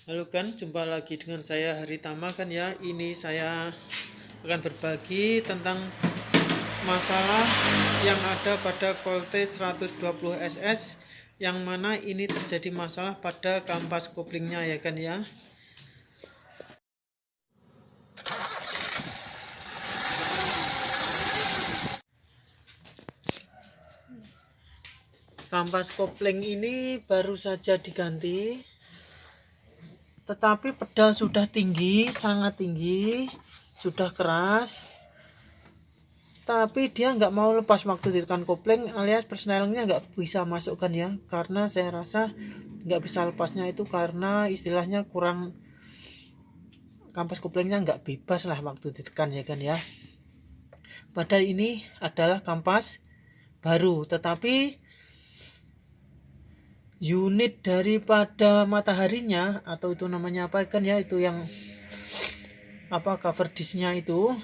Halo kan, jumpa lagi dengan saya Haritama kan ya. Ini saya akan berbagi tentang masalah yang ada pada Colte 120 SS, yang mana ini terjadi masalah pada kampas koplingnya ya kan ya. Kampas kopling ini baru saja diganti, tetapi pedal sudah tinggi, sangat tinggi, sudah keras, tapi dia nggak mau lepas waktu ditekan kopling, alias persnelingnya nggak bisa masukkan ya, karena saya rasa nggak bisa lepasnya itu karena istilahnya kurang, kampas koplingnya nggak bebas lah waktu ditekan ya kan ya. Padahal ini adalah kampas baru, tetapi unit daripada mataharinya atau itu namanya apa kan ya, itu yang apa, cover disknya itu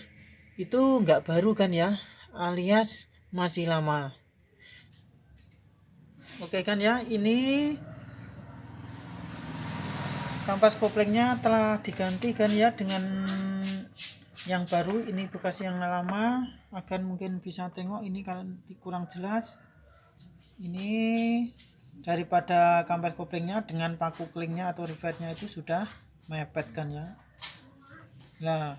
nggak baru kan ya, alias masih lama. Oke kan ya, ini kampas koplingnya telah diganti kan ya dengan yang baru. Ini bekas yang lama, akan mungkin bisa tengok ini kalau kurang jelas. Ini daripada kampas koplingnya dengan paku klingnya atau rivetnya itu sudah mepet kan ya. Nah,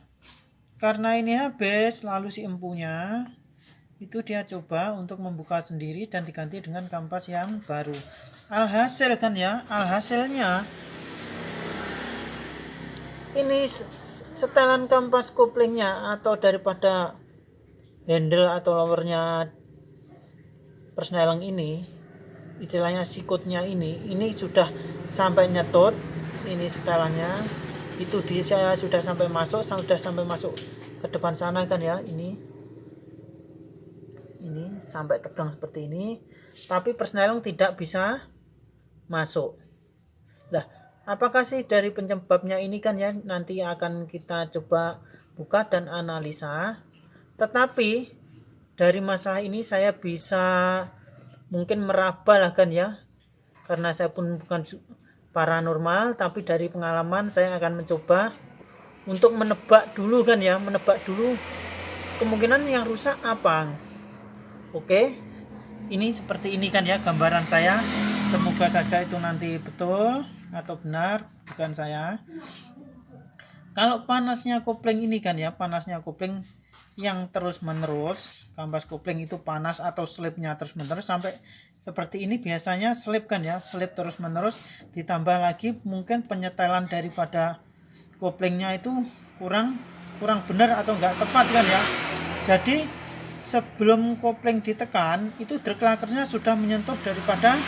karena ini habis, lalu si empunya itu dia coba untuk membuka sendiri dan diganti dengan kampas yang baru. Alhasil kan ya, alhasilnya ini setelan kampas koplingnya atau daripada handle atau lowernya persneling ini, istilahnya sikutnya ini sudah sampai nyetut. Ini setelannya itu saya sudah sampai masuk ke depan sana kan ya. Ini sampai tegang seperti ini, tapi persneling tidak bisa masuk. Nah, apakah sih dari penyebabnya ini kan ya, nanti akan kita coba buka dan analisa. Tetapi dari masalah ini saya bisa mungkin meraba lah kan ya, karena saya pun bukan paranormal, tapi dari pengalaman saya akan mencoba untuk menebak dulu kan ya, menebak dulu kemungkinan yang rusak apa. Oke, ini seperti ini kan ya gambaran saya. Semoga saja itu nanti betul atau benar, bukan saya. Kalau panasnya kopling ini kan ya, panasnya kopling yang terus menerus, kampas kopling itu panas atau slipnya terus menerus sampai seperti ini, biasanya slip kan ya, slip terus menerus, ditambah lagi mungkin penyetelan daripada koplingnya itu kurang benar atau enggak tepat kan ya. Jadi sebelum kopling ditekan itu drag lakernya sudah menyentuh daripada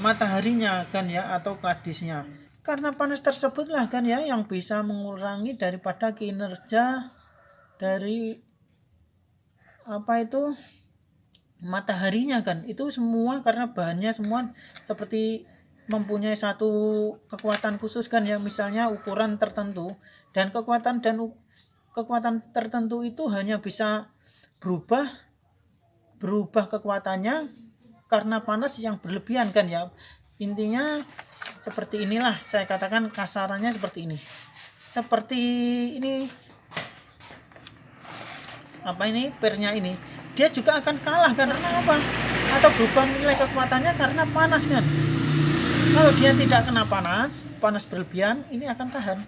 mataharinya kan ya, atau kladisnya. Karena panas tersebutlah kan ya yang bisa mengurangi daripada kinerja dari apa itu mataharinya kan. Itu semua karena bahannya semua seperti mempunyai satu kekuatan khusus kan ya, misalnya ukuran tertentu, dan kekuatan tertentu itu hanya bisa berubah kekuatannya karena panas yang berlebihan kan ya. Intinya seperti inilah, saya katakan kasarannya seperti ini. Seperti ini, apa ini, pernya ini dia juga akan kalah karena apa? Atau berubah nilai kekuatannya karena panas kan. Kalau dia tidak kena panas berlebihan, ini akan tahan.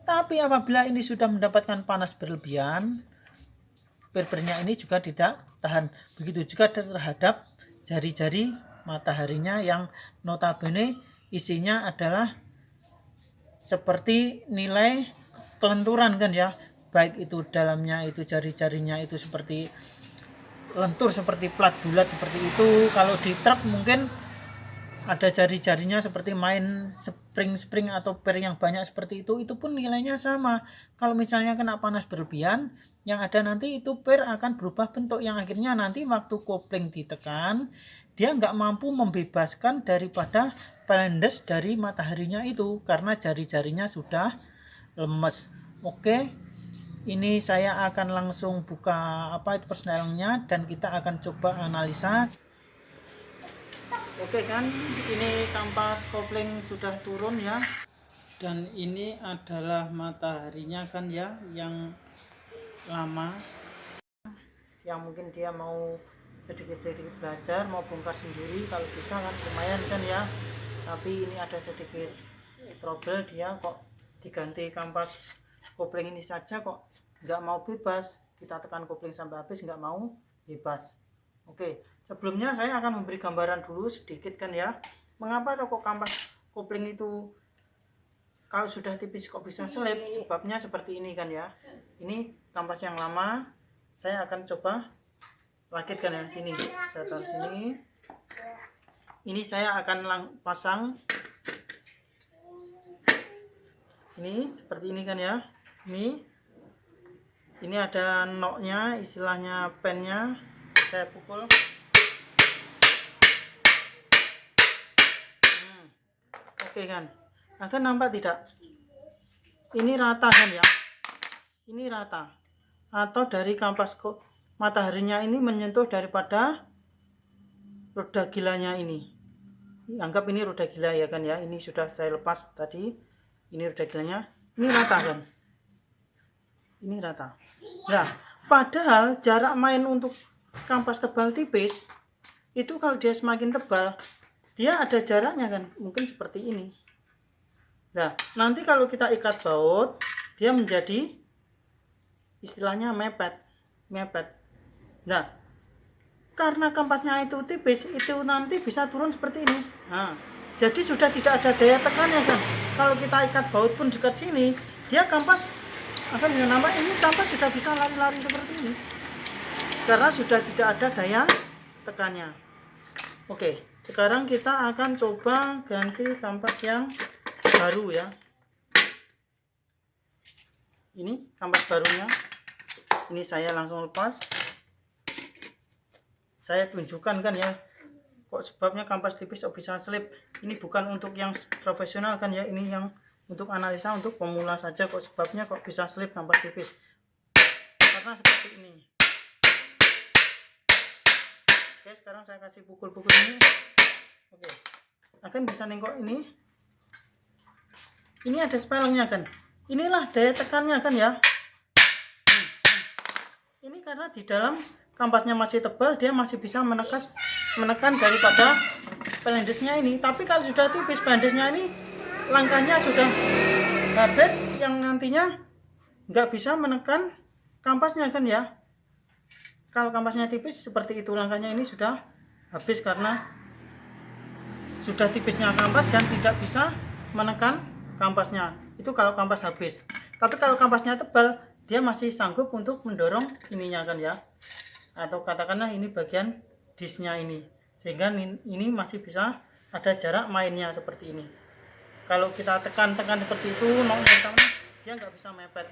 Tapi apabila ini sudah mendapatkan panas berlebihan, pernya ini juga tidak tahan. Begitu juga terhadap jari-jari mataharinya yang notabene isinya adalah seperti nilai kelenturan kan ya, baik itu dalamnya itu jari-jarinya itu seperti lentur, seperti plat bulat seperti itu. Kalau di truk mungkin ada jari-jarinya seperti main spring atau per yang banyak seperti itu pun nilainya sama. Kalau misalnya kena panas berlebihan, yang ada nanti itu per akan berubah bentuk, yang akhirnya nanti waktu kopling ditekan dia nggak mampu membebaskan daripada pelendes dari mataharinya itu karena jari-jarinya sudah lemes. Oke, ini saya akan langsung buka apa itu persnelingnya dan kita akan coba analisa. Oke kan, ini kampas kopling sudah turun ya. Dan ini adalah mataharinya kan ya, yang lama. Yang mungkin dia mau sedikit-sedikit belajar, mau bongkar sendiri, kalau bisa kan lumayan kan ya. Tapi ini ada sedikit trouble, dia kok diganti kampas kopling ini saja kok nggak mau bebas. Kita tekan kopling sampai habis nggak mau bebas. Oke, sebelumnya saya akan memberi gambaran dulu sedikit kan ya, mengapa toko kampas kopling itu kalau sudah tipis kok bisa selip. Sebabnya seperti ini kan ya. Ini kampas yang lama, saya akan coba rakitkan ya. Sini saya taruh sini. Ini saya akan pasang ini seperti ini kan ya. Ini ada noknya, istilahnya pennya. Saya pukul. Oke kan, akan nampak tidak? Ini rata kan ya? Ini rata. Atau dari kampas mataharinya ini menyentuh daripada roda gilanya ini. Anggap ini roda gila ya kan ya. Ini sudah saya lepas tadi. Ini roda gilanya. Ini rata kan? Ini rata. Nah, padahal jarak main untuk kampas tebal tipis itu kalau dia semakin tebal dia ada jaraknya kan, mungkin seperti ini. Nah, nanti kalau kita ikat baut dia menjadi istilahnya mepet. Nah, karena kampasnya itu tipis, itu nanti bisa turun seperti ini. Nah, jadi sudah tidak ada daya tekannya kan. Kalau kita ikat baut pun dekat sini, dia kampas akan nampak ini kampas sudah bisa lari-lari seperti ini. Karena sudah tidak ada daya tekannya. Oke, sekarang kita akan coba ganti kampas yang baru ya. Ini kampas barunya. Ini saya langsung lepas. Saya tunjukkan kan ya, kok sebabnya kampas tipis kok bisa slip. Ini bukan untuk yang profesional kan ya, ini yang untuk analisa, untuk pemula saja kok sebabnya kok bisa slip kampas tipis. Karena seperti ini. Oke, sekarang saya kasih pukul-pukul ini. Oke, akan bisa nengok ini. Ini ada spelengnya kan. Inilah daya tekannya kan ya. Ini karena di dalam kampasnya masih tebal, dia masih bisa menekan daripada pelendesnya ini. Tapi kalau sudah tipis, pelendesnya ini langkahnya sudah habis, yang nantinya nggak bisa menekan kampasnya kan ya. Kalau kampasnya tipis seperti itu, langkahnya ini sudah habis karena sudah tipisnya kampas dan tidak bisa menekan kampasnya. Itu kalau kampas habis. Tapi kalau kampasnya tebal, dia masih sanggup untuk mendorong ininya kan ya. Atau katakanlah ini bagian disnya ini. Sehingga ini masih bisa ada jarak mainnya seperti ini. Kalau kita tekan-tekan seperti itu, dia nggak bisa mepet.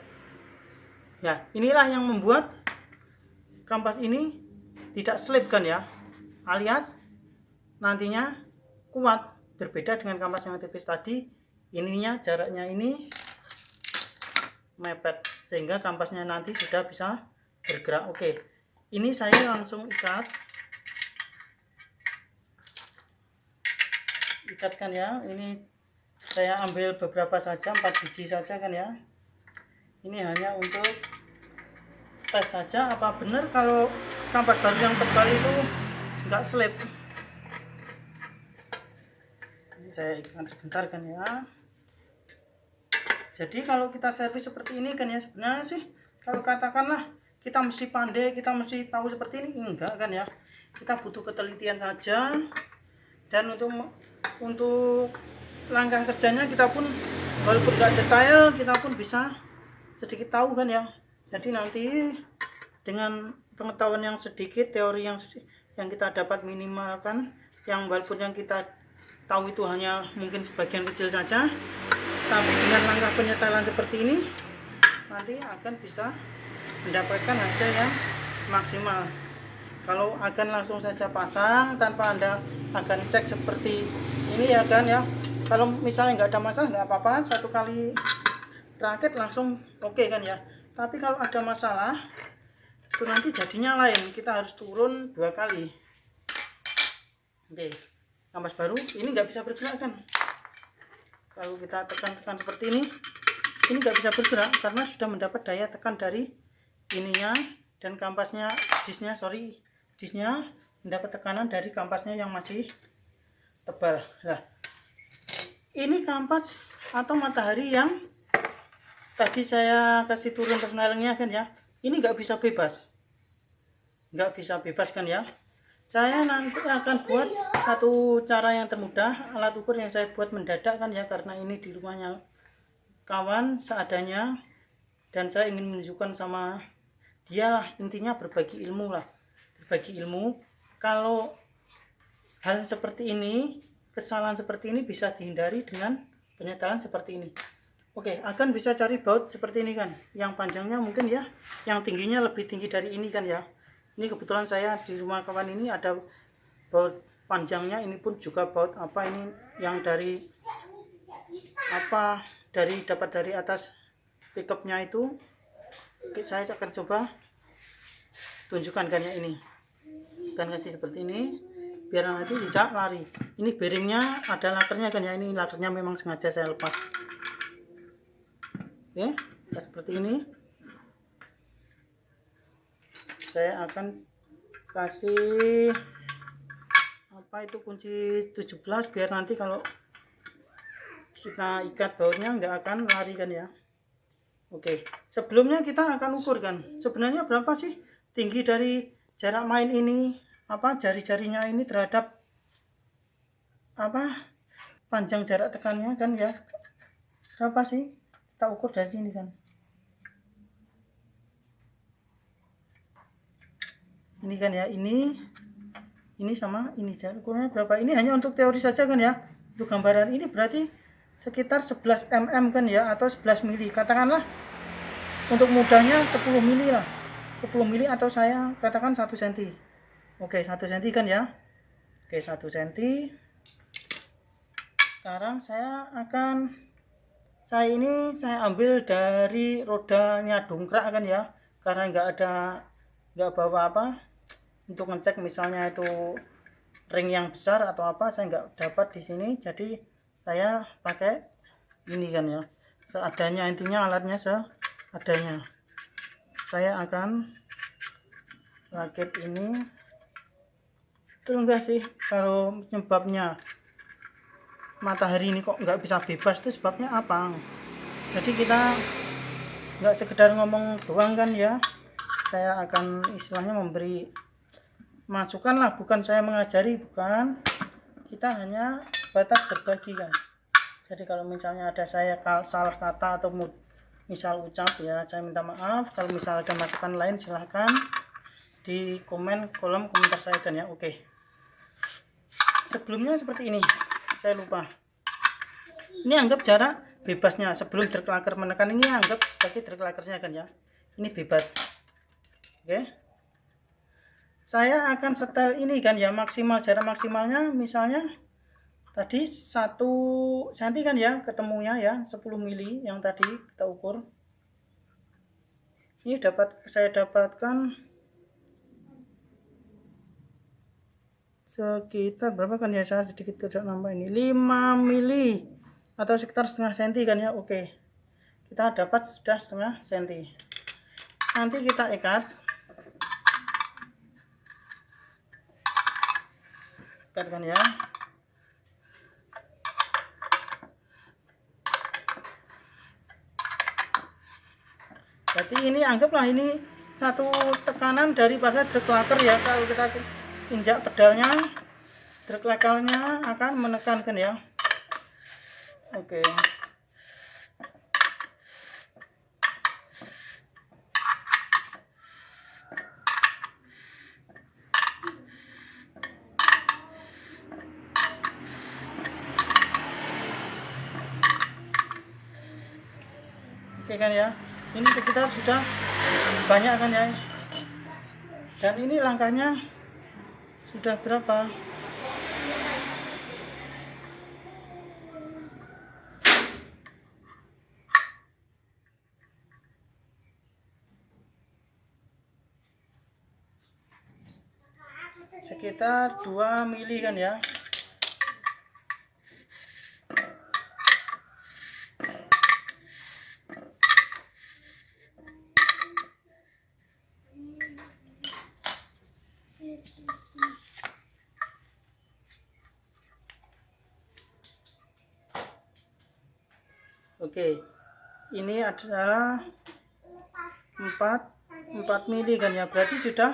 Ya, inilah yang membuat kampas ini tidak slip kan ya, alias nantinya kuat. Berbeda dengan kampas yang tipis tadi, ininya jaraknya ini mepet sehingga kampasnya nanti sudah bisa bergerak. Oke, ini saya langsung ikatkan ya. Ini saya ambil beberapa saja, 4 biji saja kan ya. Ini hanya untuk tes saja apa benar kalau kampas baru yang tebal itu nggak slip. Ini saya ikat sebentar kan ya. Jadi kalau kita servis seperti ini kan ya, sebenarnya sih kalau katakanlah kita mesti pandai, kita mesti tahu seperti ini, enggak kan ya. Kita butuh ketelitian saja. Dan untuk langkah kerjanya kita pun walaupun nggak detail, kita pun bisa sedikit tahu kan ya. Jadi nanti dengan pengetahuan yang sedikit, teori yang kita dapat minimalkan, yang walaupun yang kita tahu itu hanya mungkin sebagian kecil saja, tapi dengan langkah penyetalan seperti ini nanti akan bisa mendapatkan hasil yang maksimal. Kalau akan langsung saja pasang tanpa Anda akan cek seperti ini ya kan ya, kalau misalnya nggak ada masalah nggak apa-apa, satu kali rakit langsung oke kan ya. Tapi kalau ada masalah itu nanti jadinya lain, kita harus turun 2 kali. Oke, kampas baru ini nggak bisa bergerak kan. Kalau kita tekan-tekan seperti ini nggak bisa bergerak karena sudah mendapat daya tekan dari ininya, dan kampasnya disnya mendapat tekanan dari kampasnya yang masih tebal. Nah, ini kampas atau matahari yang tadi saya kasih turun persnelingnya kan ya, ini nggak bisa bebas kan ya. Saya nanti akan buat satu cara yang termudah, alat ukur yang saya buat mendadak kan ya, karena ini di rumahnya kawan seadanya dan saya ingin menunjukkan sama dia, intinya berbagi ilmu. Kalau hal seperti ini, kesalahan seperti ini bisa dihindari dengan penyetelan seperti ini. Oke, akan bisa cari baut seperti ini kan, yang panjangnya mungkin ya, yang tingginya lebih tinggi dari ini kan ya. Ini kebetulan saya di rumah kawan ini ada baut panjangnya, ini pun juga baut apa ini yang dari dapat dari atas pickupnya itu. Oke, saya akan coba tunjukkan kan ya, ini kan kasih seperti ini biar nanti tidak lari. Ini bearingnya ada lakernya kan ya, ini lakernya memang sengaja saya lepas. Oke, seperti ini. Saya akan kasih apa itu kunci 17 biar nanti kalau kita ikat bautnya nggak akan lari kan ya. Oke, sebelumnya kita akan ukur kan sebenarnya berapa sih tinggi dari jarak main ini, apa jari-jarinya ini terhadap apa panjang jarak tekannya kan ya, berapa sih, kita ukur dari sini kan. Ini kan ya, ini sama ini jarak ukurnya berapa, ini hanya untuk teori saja kan ya, untuk gambaran. Ini berarti sekitar 11 mm kan ya, atau 11 mili katakanlah, untuk mudahnya 10 mili lah, 10 mili atau saya katakan 1 cm. Oke, 1 cm kan ya. Oke, 1 cm. Sekarang saya ambil dari rodanya dongkrak kan ya, karena nggak bawa apa untuk ngecek misalnya itu ring yang besar atau apa, saya nggak dapat di sini, jadi saya pakai ini kan ya, seadanya, intinya alatnya seadanya. Saya akan rakit ini. Itu enggak sih, kalau penyebabnya matahari ini kok nggak bisa bebas, itu sebabnya apa? Jadi kita nggak sekedar ngomong doang kan ya, saya akan istilahnya memberi masukan lah, bukan saya mengajari, bukan, kita hanya batas berbagi kan. Jadi kalau misalnya ada saya salah kata atau misal ucap ya, saya minta maaf. Kalau misalnya ada masukan lain silahkan di kolom komentar saya kan ya. Oke, sebelumnya seperti ini, saya lupa, ini anggap jarak bebasnya sebelum drag laker menekan, ini anggap sebagai drag lakernya kan ya, ini bebas. Oke, saya akan setel ini kan ya, maksimal, jarak maksimalnya misalnya tadi 1 cm kan ya, ketemunya ya 10 mili yang tadi kita ukur. Ini saya dapatkan sekitar berapa kan ya, saya sedikit tidak nambah ini, 5 mili atau sekitar setengah senti kan ya. Oke, kita dapat sudah setengah senti. Nanti kita ikat kan ya. Jadi ini anggaplah ini satu tekanan daripada drag laker ya. Kalau kita injak pedalnya, drag lakernya akan menekankan ya. Oke. Oke kan ya, ini sekitar sudah banyak kan ya, dan ini langkahnya sudah berapa, sekitar 2 mili kan ya. Oke, ini adalah 4 mili kan ya, berarti sudah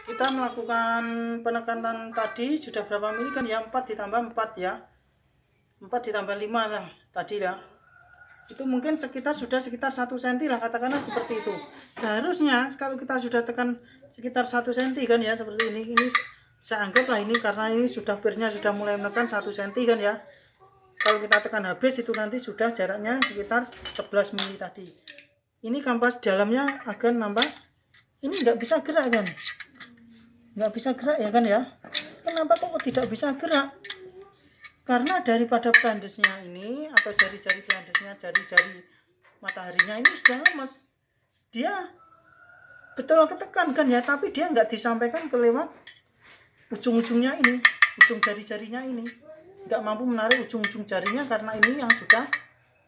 kita melakukan penekanan tadi sudah berapa mili kan ya, 4 ditambah 4 ya, 4 ditambah 5 lah tadi ya, itu mungkin sekitar 1 cm lah, katakanlah seperti itu. Seharusnya kalau kita sudah tekan sekitar 1 cm kan ya, seperti ini saya anggaplah ini karena ini sudah pirnya sudah mulai menekan 1 cm kan ya. Kalau kita tekan habis itu nanti sudah jaraknya sekitar 11 mili tadi. Ini kampas dalamnya akan nambah, ini nggak bisa gerak kan, nggak bisa gerak ya kan ya. Kenapa kok tidak bisa gerak? Karena daripada plandesnya ini atau jari-jari plandesnya, jari-jari mataharinya ini sudah lemes. Dia betul ketekan kan ya, tapi dia nggak disampaikan ke lewat ujung-ujungnya ini, ujung jari-jarinya ini nggak mampu menarik ujung-ujung jarinya karena ini yang sudah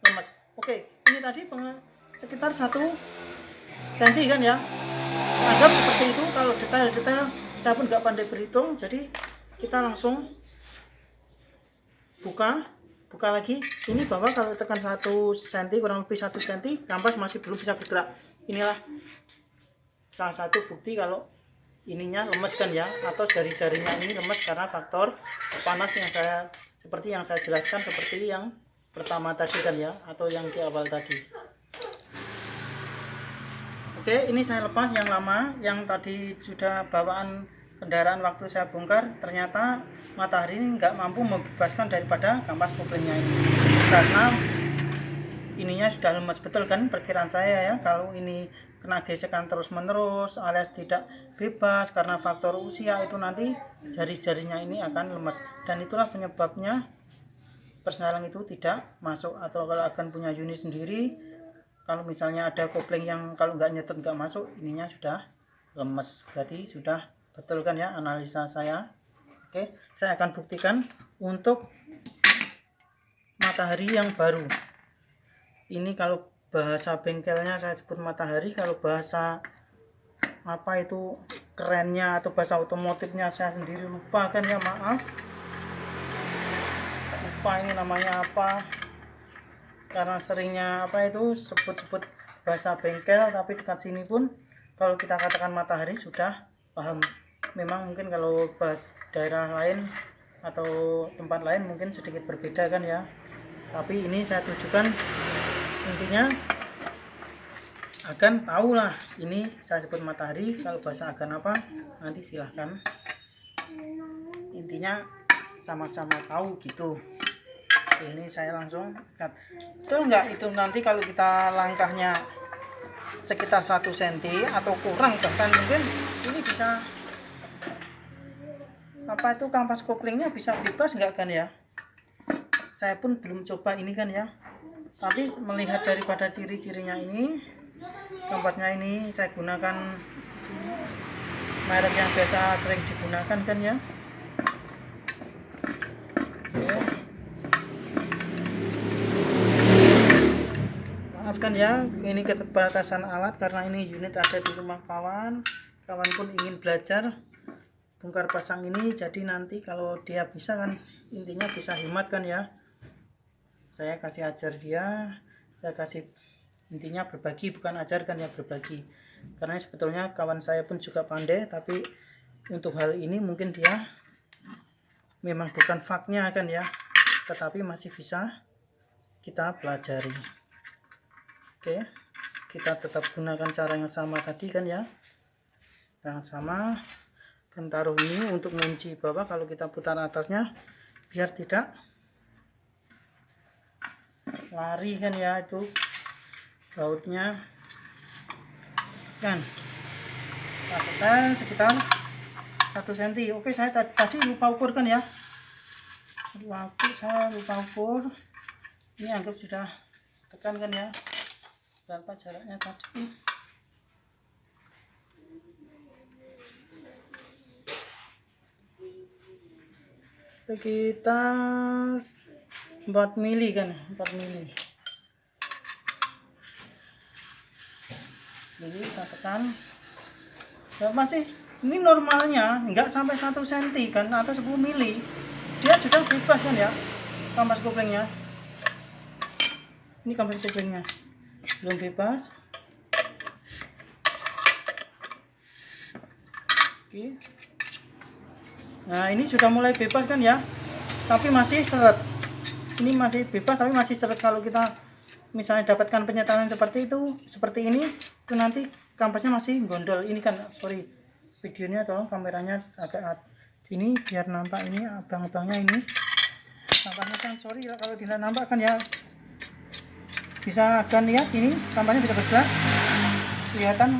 lemas. Oke, ini tadi sekitar 1 cm kan ya, anggap seperti itu. Kalau detail-detail saya pun nggak pandai berhitung, jadi kita langsung buka lagi. Ini bahwa kalau tekan 1 cm, kurang lebih 1 cm, kampas masih belum bisa bergerak. Inilah salah satu bukti kalau ininya lemes kan ya, atau jari-jarinya ini lemes karena faktor panas yang seperti yang saya jelaskan, seperti yang pertama tadi kan ya, atau yang di awal tadi. Oke, ini saya lepas yang lama, yang tadi sudah bawaan kendaraan waktu saya bongkar. Ternyata matahari ini nggak mampu membebaskan daripada kampas koplingnya ini, karena ininya sudah lemas. Betul kan perkiraan saya ya, kalau ini kena gesekan terus menerus alias tidak bebas karena faktor usia, itu nanti jari-jarinya ini akan lemas, dan itulah penyebabnya persneling itu tidak masuk. Atau kalau akan punya unit sendiri, kalau misalnya ada kopling yang kalau nggak nyetot nggak masuk, ininya sudah lemes, berarti sudah betul kan ya analisa saya. Oke, saya akan buktikan untuk matahari yang baru. Ini kalau bahasa bengkelnya saya sebut matahari, kalau bahasa apa itu kerennya atau bahasa otomotifnya saya sendiri lupa kan ya, maaf, lupa ini namanya apa, karena seringnya apa itu sebut-sebut bahasa bengkel. Tapi dekat sini pun kalau kita katakan matahari sudah paham. Memang mungkin kalau bahas daerah lain atau tempat lain mungkin sedikit berbeda kan ya, tapi ini saya tujukan intinya akan tahu lah ini saya sebut matahari. Kalau bahasa agan apa nanti silahkan, intinya sama-sama tahu gitu. Ini saya langsung ikat. Betul nggak itu nanti kalau kita langkahnya sekitar 1 cm atau kurang, bahkan mungkin ini bisa apa itu kampas koplingnya bisa bebas nggak kan ya. Saya pun belum coba ini kan ya, tapi melihat daripada ciri-cirinya ini, kampasnya ini saya gunakan merek yang biasa sering digunakan kan ya. Oke. Maafkan ya, ini keterbatasan alat karena ini unit ada di rumah kawan pun ingin belajar bongkar pasang ini, jadi nanti kalau dia bisa kan intinya bisa hemat kan ya, saya kasih ajar dia, saya kasih intinya berbagi, bukan ajar kan ya, berbagi. Karena sebetulnya kawan saya pun juga pandai, tapi untuk hal ini mungkin dia memang bukan faknya kan ya, tetapi masih bisa kita pelajari. Oke, kita tetap gunakan cara yang sama tadi kan ya, yang sama. Dan taruh ini untuk mengunci bawah, kalau kita putar atasnya biar tidak lari kan ya, itu bautnya kan. Kita sekitar 1 cm. Oke, saya tadi lupa ukur kan ya, saya lupa ukur. Ini anggap sudah tekan kan ya, berapa jaraknya tadi. Sekitar 4 mili kan, 4 mili. Jadi kita tekan berapa sih? Ini normalnya enggak sampai 1 cm kan, atau 10 mili dia sudah bebas kan ya kampas koplingnya. Ini kampas kupingnya belum bebas. Oke. Nah ini sudah mulai bebas kan ya, tapi masih seret. Ini masih bebas tapi masih seret. Kalau kita misalnya dapatkan penyetaran seperti itu, seperti ini, itu nanti kampasnya masih gondol. Ini kan, sorry, videonya tolong kameranya agak sini biar nampak ini abang-abangnya ini. Kampasnya kan, sorry kalau tidak nampak kan ya. Bisa akan lihat ini kampasnya bisa bergerak, kelihatan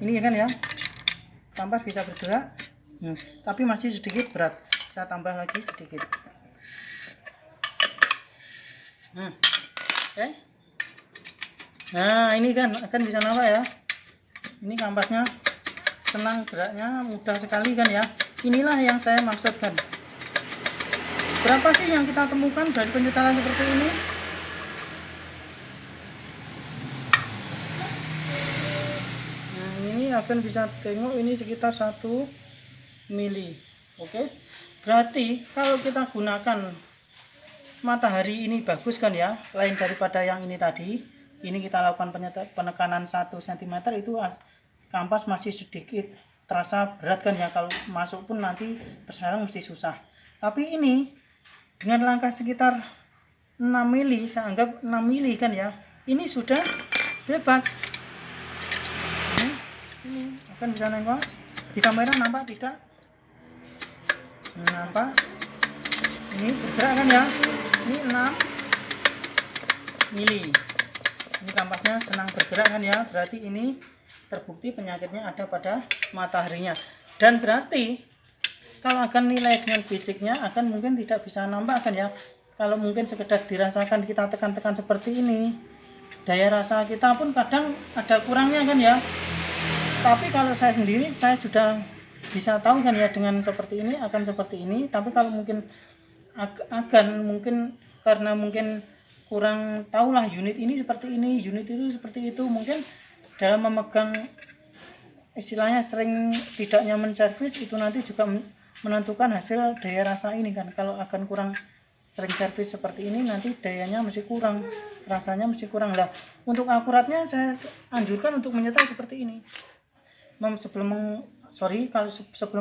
ini ya kan ya, kampas bisa bergerak. Tapi masih sedikit berat, saya tambah lagi sedikit. Oke. Nah ini kan akan bisa nampak ya, ini kampasnya senang geraknya, mudah sekali kan ya. Inilah yang saya maksudkan. Berapa sih yang kita temukan dari penyetaran seperti ini? Akan bisa tengok ini sekitar 1 mili. Oke, berarti kalau kita gunakan matahari ini bagus kan ya, lain daripada yang ini tadi. Ini kita lakukan penekanan 1 cm, itu kampas masih sedikit terasa berat kan ya, kalau masuk pun nanti persneling mesti susah. Tapi ini dengan langkah sekitar 6 mili, saya anggap 6 mili kan ya, ini sudah bebas. Ini akan bisa nengok di kamera, nampak tidak? Nampak ini bergerak kan ya, ini 6 mili. Ini kampasnya senang bergerak kan ya, berarti ini terbukti penyakitnya ada pada mataharinya. Dan berarti kalau akan nilai dengan fisiknya akan mungkin tidak bisa nampak kan ya. Kalau mungkin sekedar dirasakan, kita tekan-tekan seperti ini, daya rasa kita pun kadang ada kurangnya kan ya. Tapi kalau saya sendiri, saya sudah bisa tahu kan ya, dengan seperti ini akan seperti ini. Tapi kalau mungkin mungkin karena mungkin kurang tahulah unit ini seperti ini, unit itu seperti itu, mungkin dalam memegang istilahnya sering tidak nyaman servis, itu nanti juga menentukan hasil daya rasa ini kan. Kalau akan kurang sering servis seperti ini, nanti dayanya mesti kurang, rasanya mesti kurang lah. Untuk akuratnya saya anjurkan untuk menyetel seperti ini. Sebelum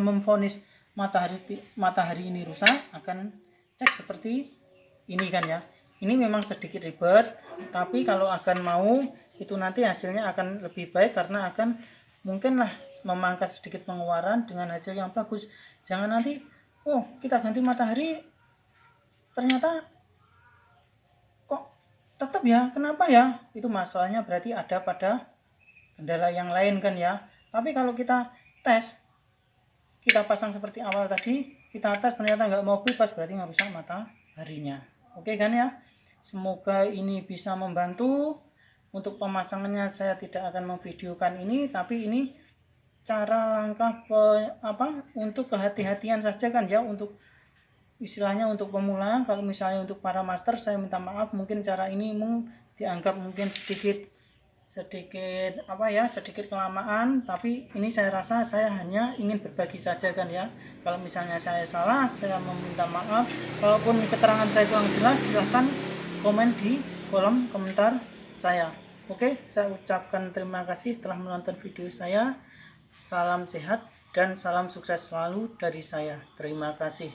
memvonis matahari ini rusak, akan cek seperti ini kan ya. Ini memang sedikit ribet, tapi kalau akan mau itu nanti hasilnya akan lebih baik, karena akan mungkinlah memangkas sedikit pengeluaran dengan hasil yang bagus. Jangan nanti kita ganti matahari ternyata kok tetap ya, kenapa ya? Itu masalahnya berarti ada pada kendala yang lain kan ya. Tapi kalau kita tes, kita pasang seperti awal tadi, kita tes ternyata nggak mau bebas, berarti nggak rusak mataharinya. Oke kan ya, semoga ini bisa membantu. Untuk pemasangannya saya tidak akan memvideokan ini, tapi ini cara langkah untuk kehati-hatian saja kan ya, untuk istilahnya untuk pemula. Kalau misalnya untuk para master, saya minta maaf, mungkin cara ini dianggap mungkin sedikit kelamaan, tapi ini saya rasa saya hanya ingin berbagi saja kan ya. Kalau misalnya saya salah, saya meminta maaf. Kalaupun keterangan saya kurang jelas, silahkan komen di kolom komentar saya. Oke, saya ucapkan terima kasih telah menonton video saya. Salam sehat dan salam sukses selalu dari saya. Terima kasih.